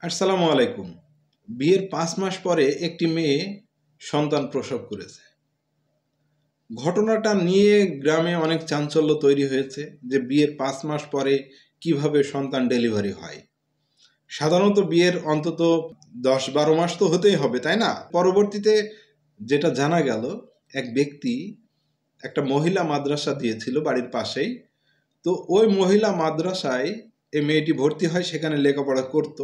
আসসালামু আলাইকুম। বিয়ের ৫ মাস পরে একটি মেয়ে সন্তান প্রসব করেছে। ঘটনাটা নিয়ে গ্রামে অনেক চাঞ্চল্য তৈরি হয়েছে যে বিয়ের ৫ মাস পরে কিভাবে সন্তান ডেলিভারি হয়। সাধারণত বিয়ের অন্তত ১০-১২ মাস তো হতেই হবে, তাই না? পরবর্তীতে যেটা জানা গেল, এক ব্যক্তি একটা মহিলা মাদ্রাসা দিয়েছিল বাড়ির পাশেই। তো ওই মহিলা মাদ্রাসায় এই মেয়েটি ভর্তি হয়, সেখানে লেখাপড়া করত।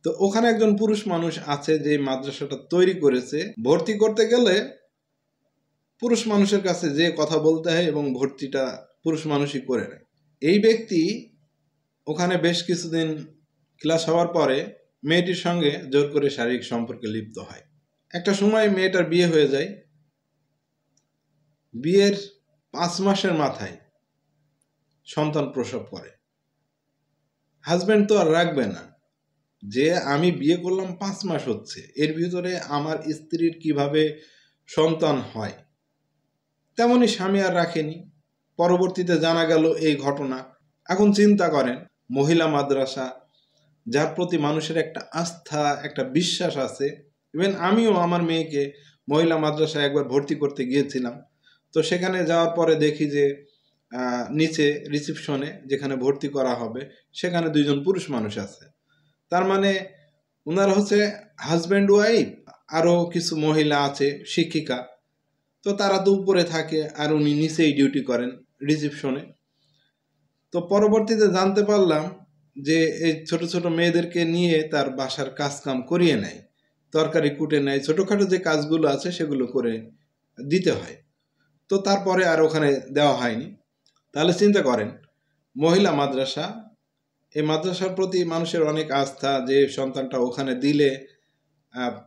তো ওখানে একজন পুরুষ মানুষ আছে যে মাদ্রাসাটা তৈরি করেছে। ভর্তি করতে গেলে পুরুষ মানুষের কাছে যে কথা বলতে হয় এবং ভর্তিটা পুরুষ মানুষই করে নেয়। এই ব্যক্তি ওখানে বেশ কিছুদিন ক্লাস হওয়ার পরে মেয়েটির সঙ্গে জোর করে শারীরিক সম্পর্কে লিপ্ত হয়। একটা সময় মেয়েটার বিয়ে হয়ে যায়। বিয়ের ৫ মাসের মাথায় সন্তান প্রসব করে। হাজব্যান্ড তো আর রাখবে না যে আমি বিয়ে করলাম ৫ মাস হচ্ছে, এর ভিতরে আমার স্ত্রীর কিভাবে সন্তান হয়। তেমনি স্বামী আর রাখেনি। পরবর্তীতে জানা গেল এই ঘটনা। এখন চিন্তা করেন, মহিলা মাদ্রাসা, যার প্রতি মানুষের একটা আস্থা, একটা বিশ্বাস আছে। ইভেন আমিও আমার মেয়েকে মহিলা মাদ্রাসায় একবার ভর্তি করতে গিয়েছিলাম। তো সেখানে যাওয়ার পরে দেখি যে নিচে রিসিপশনে যেখানে ভর্তি করা হবে সেখানে ২ জন পুরুষ মানুষ আছে। তার মানে ওনারা হচ্ছে হাজব্যান্ড ওয়াইফ, আরও কিছু মহিলা আছে শিক্ষিকা। তো তারা তো উপরে থাকে আর উনি নিচেই ডিউটি করেন রিসিপশনে। তো পরবর্তীতে জানতে পারলাম যে এই ছোট ছোট মেয়েদেরকে নিয়ে তার বাসার কাজকাম করিয়ে নেয়, তরকারি কুটে নেয়, ছোটোখাটো যে কাজগুলো আছে সেগুলো করে দিতে হয়। তো তারপরে আর ওখানে দেওয়া হয়নি। তাহলে চিন্তা করেন, মহিলা মাদ্রাসা, এই মাদ্রাসার প্রতি মানুষের অনেক আস্থা যে সন্তানটা ওখানে দিলে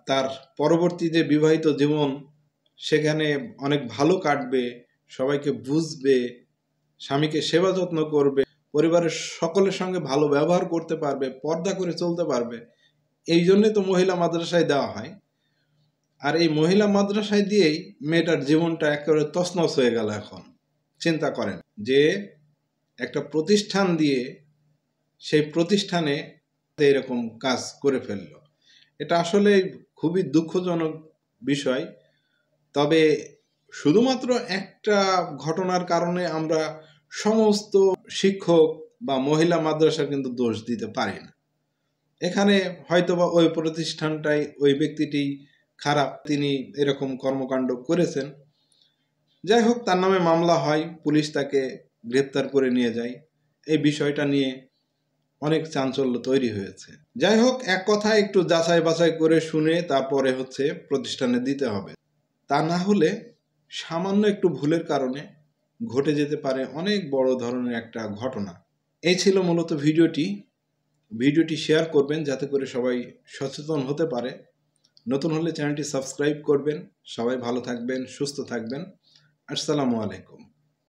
তার পরবর্তী যে বিবাহিত জীবন সেখানে অনেক ভালো কাটবে, সবাইকে বুঝবে, স্বামীকে সেবা যত্ন করবে, পরিবারের সকলের সঙ্গে ভালো ব্যবহার করতে পারবে, পর্দা করে চলতে পারবে। এই জন্যই তো মহিলা মাদ্রাসায় দেওয়া হয়। আর এই মহিলা মাদ্রাসায় দিয়েই মেয়েটার জীবনটা একেবারে তছনছ হয়ে গেল। এখন চিন্তা করেন যে একটা প্রতিষ্ঠান দিয়ে সেই প্রতিষ্ঠানে এরকম কাজ করে ফেলল। এটা আসলে খুবই দুঃখজনক বিষয়। তবে শুধুমাত্র একটা ঘটনার কারণে আমরা সমস্ত শিক্ষক বা মহিলা মাদ্রাসা কিন্তু দোষ দিতে পারি না। এখানে হয়তোবা ওই প্রতিষ্ঠানটাই, ওই ব্যক্তিটি খারাপ, তিনি এরকম কর্মকাণ্ড করেছেন। যাই হোক, তার নামে মামলা হয়, পুলিশ তাকে গ্রেপ্তার করে নিয়ে যায়। এই বিষয়টা নিয়ে অনেক চাঞ্চল্য তৈরি হয়েছে। যাই হোক, এক কথা একটু যাচাই বাছাই করে শুনে তারপরে প্রতিষ্ঠানে দিতে হবে। তা না হলে সামান্য একটু ভুলের কারণে ঘটে যেতে পারে অনেক বড় ধরনের একটা ঘটনা। এই ছিল মূলত ভিডিওটি শেয়ার করবেন যাতে করে সবাই সচেতন হতে পারে। নতুন হলে চ্যানেলটি সাবস্ক্রাইব করবেন। সবাই ভালো থাকবেন, সুস্থ থাকবেন। আসসালামু আলাইকুম।